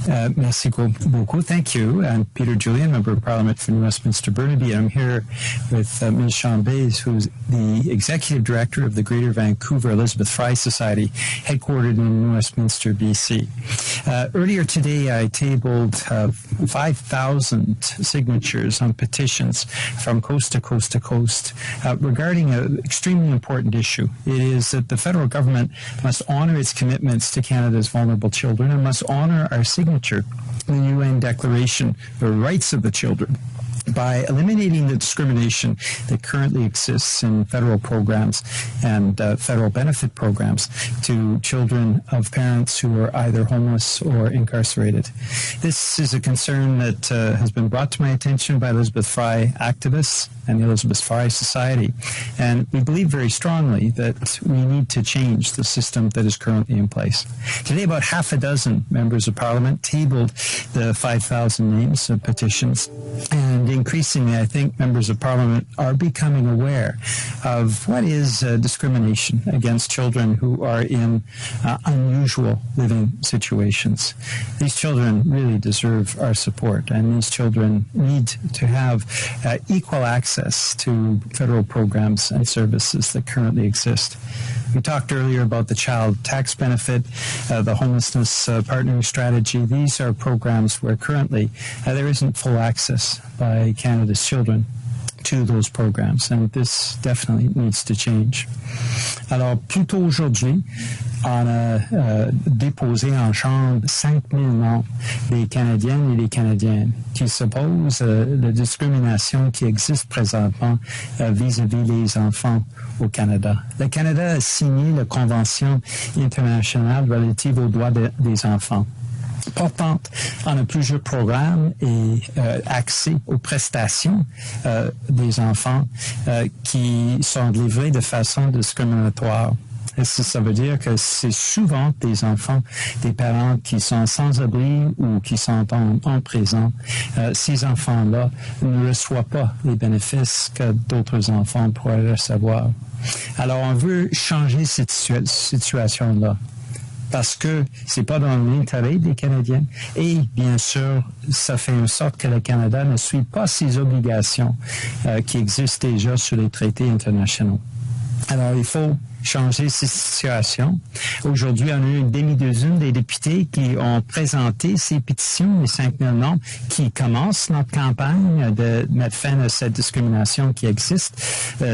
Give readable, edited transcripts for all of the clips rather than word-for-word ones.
Merci beaucoup. Thank you. I'm Peter Julian, Member of Parliament for New Westminster Burnaby. I'm here with Ms. Sean Bays, who's the Executive Director of the Greater Vancouver Elizabeth Fry Society, headquartered in New Westminster, BC. Earlier today, I tabled 5,000 signatures on petitions from coast to coast to coast regarding an extremely important issue. It is that the federal government must honor its commitments to Canada's vulnerable children and must honor our signature in the UN Declaration of the Rights of the Children by eliminating the discrimination that currently exists in federal programs and federal benefit programs to children of parents who are either homeless or incarcerated. This is a concern that has been brought to my attention by Elizabeth Fry activists and the Elizabeth Fry Society, and we believe very strongly that we need to change the system that is currently in place. Today, about half a dozen members of Parliament tabled the 5,000 names of petitions, and increasingly, I think members of Parliament are becoming aware of what is discrimination against children who are in unusual living situations. These children really deserve our support, and these children need to have equal access to federal programs and services that currently exist. We talked earlier about the child tax benefit, the homelessness partnering strategy. These are programs where currently there isn't full access by Canada's children to those programs, and this definitely needs to change. Alors, plus tôt aujourd'hui, on a déposé en Chambre 5000 noms des Canadiennes et des Canadiens qui s'opposent à la discrimination qui existe présentement vis-à-vis les enfants au Canada. Le Canada a signé la Convention internationale relative aux droits des enfants, portant en plusieurs programmes et accès aux prestations des enfants qui sont livrés de façon discriminatoire. Et ça veut dire que c'est souvent des enfants, des parents qui sont sans abri ou qui sont en prison. Ces enfants-là ne reçoivent pas les bénéfices que d'autres enfants pourraient recevoir. Alors, on veut changer cette situation-là, parce que c'est pas dans l'intérêt des Canadiens. Et bien sûr, ça fait en sorte que le Canada ne suit pas ses obligations qui existent déjà sur les traités internationaux. Alors, il faut changer cette situation. Aujourd'hui, on a eu une demi-douzaine des députés qui ont présenté ces pétitions, les 5000 noms, qui commencent notre campagne de mettre fin à cette discrimination qui existe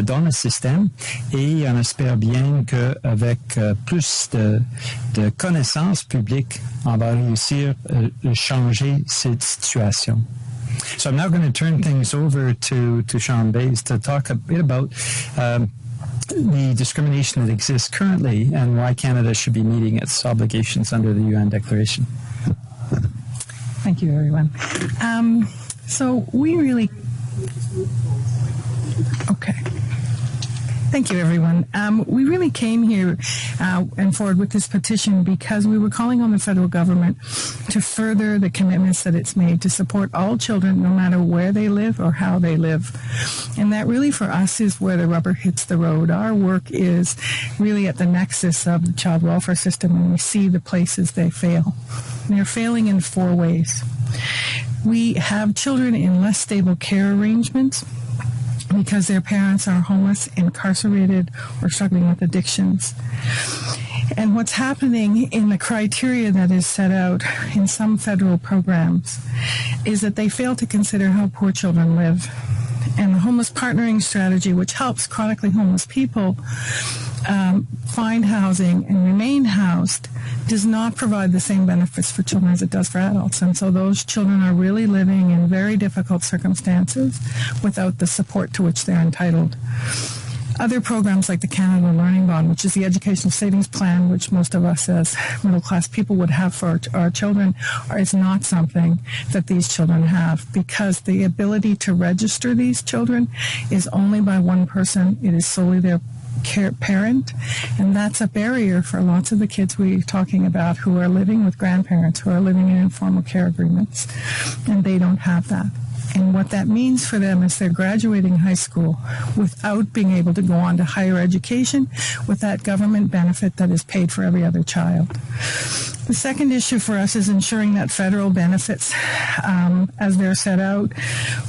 dans le système. Et on espère bien qu'avec plus de connaissances publiques, on va réussir à changer cette situation. So I'm now going to turn things over to Sean Bays to talk a bit about the discrimination that exists currently and why Canada should be meeting its obligations under the UN Declaration. Thank you, everyone. So we really... Okay. Thank you, everyone. We really came here and forward with this petition because we were calling on the federal government to further the commitments that it's made to support all children, no matter where they live or how they live. And that really for us is where the rubber hits the road. Our work is really at the nexus of the child welfare system, and we see the places they fail. And they're failing in 4 ways. We have children in less stable care arrangements because their parents are homeless, incarcerated, or struggling with addictions. And what's happening in the criteria that is set out in some federal programs is that they fail to consider how poor children live. And the homeless partnering strategy, which helps chronically homeless people find housing and remain housed, does not provide the same benefits for children as it does for adults. And so those children are really living in very difficult circumstances without the support to which they're entitled. Other programs like the Canada Learning Bond, which is the educational savings plan, which most of us as middle-class people would have for our children, is not something that these children have, because the ability to register these children is only by one person. It is solely their parent, and that's a barrier for lots of the kids we're talking about who are living with grandparents, who are living in informal care agreements, and they don't have that. And what that means for them is they're graduating high school without being able to go on to higher education with that government benefit that is paid for every other child. The second issue for us is ensuring that federal benefits, as they're set out,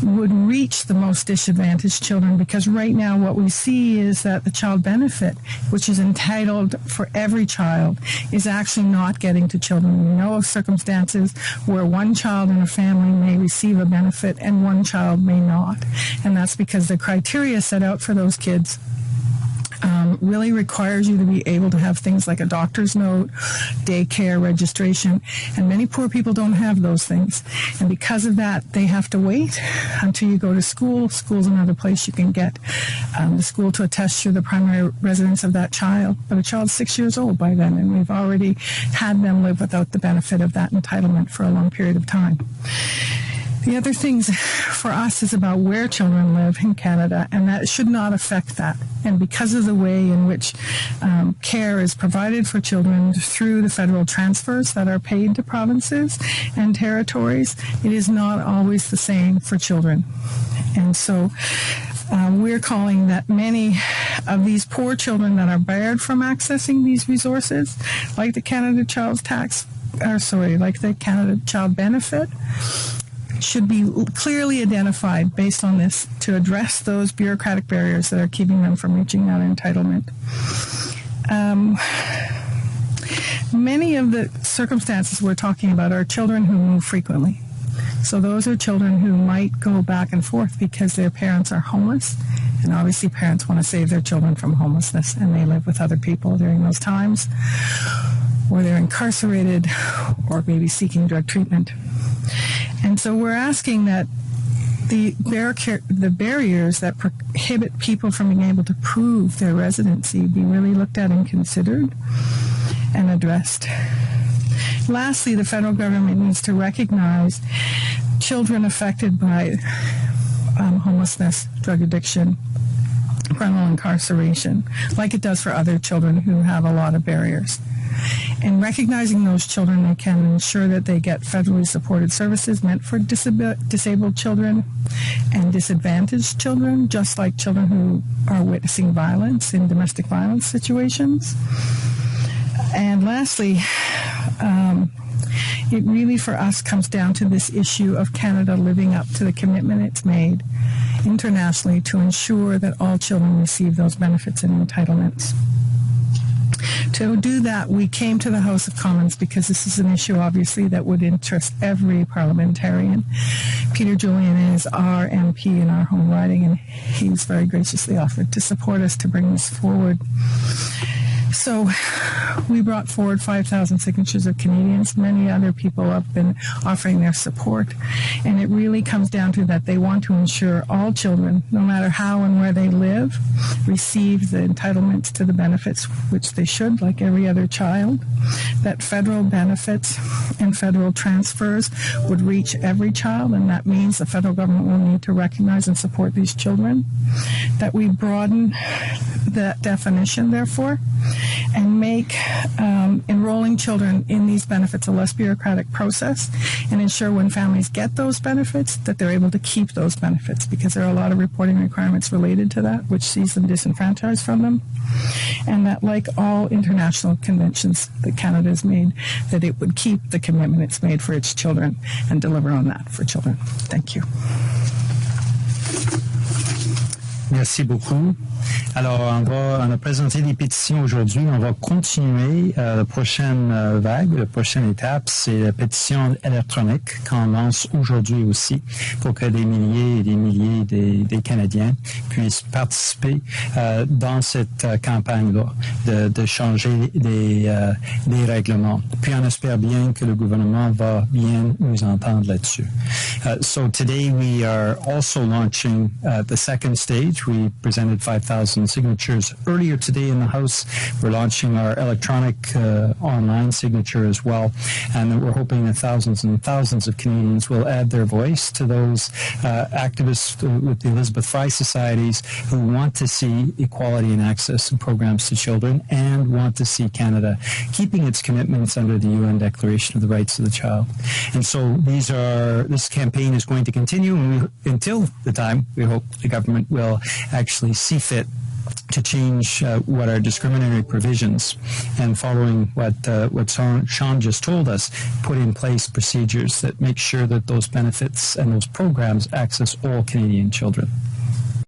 would reach the most disadvantaged children, because right now what we see is that the child benefit, which is entitled for every child, is actually not getting to children. We know of circumstances where one child in a family may receive a benefit and one child may not, and that's because the criteria set out for those kids really requires you to be able to have things like a doctor's note, daycare, registration, and many poor people don't have those things. And because of that, they have to wait until you go to school. School's another place you can get the school to attest you're the primary residence of that child. But a child's 6 years old by then, and we've already had them live without the benefit of that entitlement for a long period of time. The other things for us is about where children live in Canada, and that should not affect that. And because of the way in which care is provided for children through the federal transfers that are paid to provinces and territories, it is not always the same for children. And so we're calling that many of these poor children that are barred from accessing these resources, like the Canada Child Child Benefit, should be clearly identified based on this to address those bureaucratic barriers that are keeping them from reaching that entitlement. Many of the circumstances we're talking about are children who move frequently. So those are children who might go back and forth because their parents are homeless, and obviously parents want to save their children from homelessness, and they live with other people during those times, or they're incarcerated, or maybe seeking drug treatment. And so we're asking that the barriers that prohibit people from being able to prove their residency be really looked at and considered and addressed. Lastly, the federal government needs to recognize children affected by homelessness, drug addiction, criminal incarceration, like it does for other children who have a lot of barriers. In recognizing those children, they can ensure that they get federally supported services meant for disabled children and disadvantaged children, just like children who are witnessing violence in domestic violence situations. And lastly, it really for us comes down to this issue of Canada living up to the commitment it's made internationally to ensure that all children receive those benefits and entitlements. To do that, we came to the House of Commons because this is an issue, obviously, that would interest every parliamentarian. Peter Julian is our MP in our home riding, and he's very graciously offered to support us to bring this forward. So we brought forward 5,000 signatures of Canadians. Many other people have been offering their support. And it really comes down to that they want to ensure all children, no matter how and where they live, receive the entitlements to the benefits which they should, like every other child. That federal benefits and federal transfers would reach every child, and that means the federal government will need to recognize and support these children. That we broaden that definition, therefore, and make enrolling children in these benefits a less bureaucratic process, and ensure when families get those benefits that they're able to keep those benefits, because there are a lot of reporting requirements related to that which sees them disenfranchised from them, and that, like all international conventions that Canada has made, that it would keep the commitment it's made for its children and deliver on that for children. Thank you. Merci beaucoup. Alors, on a présenté des pétitions aujourd'hui. On va continuer. La prochaine vague, la prochaine étape, c'est la pétition électronique qu'on lance aujourd'hui aussi pour que des milliers et des milliers des Canadiens puissent participer dans cette campagne-là de changer les règlements. Puis on espère bien que le gouvernement va bien nous entendre là-dessus. So today we are also launching the second stage. We presented 5,000 signatures earlier today in the House. We're launching our electronic online signature as well, and we're hoping that thousands and thousands of Canadians will add their voice to those activists with the Elizabeth Fry Societies who want to see equality and access and programs to children and want to see Canada keeping its commitments under the UN Declaration of the Rights of the Child. And so this campaign is going to continue until the time we hope the government will actually see fit to change what are discriminatory provisions, and following what Sean just told us, put in place procedures that make sure that those benefits and those programs access all Canadian children.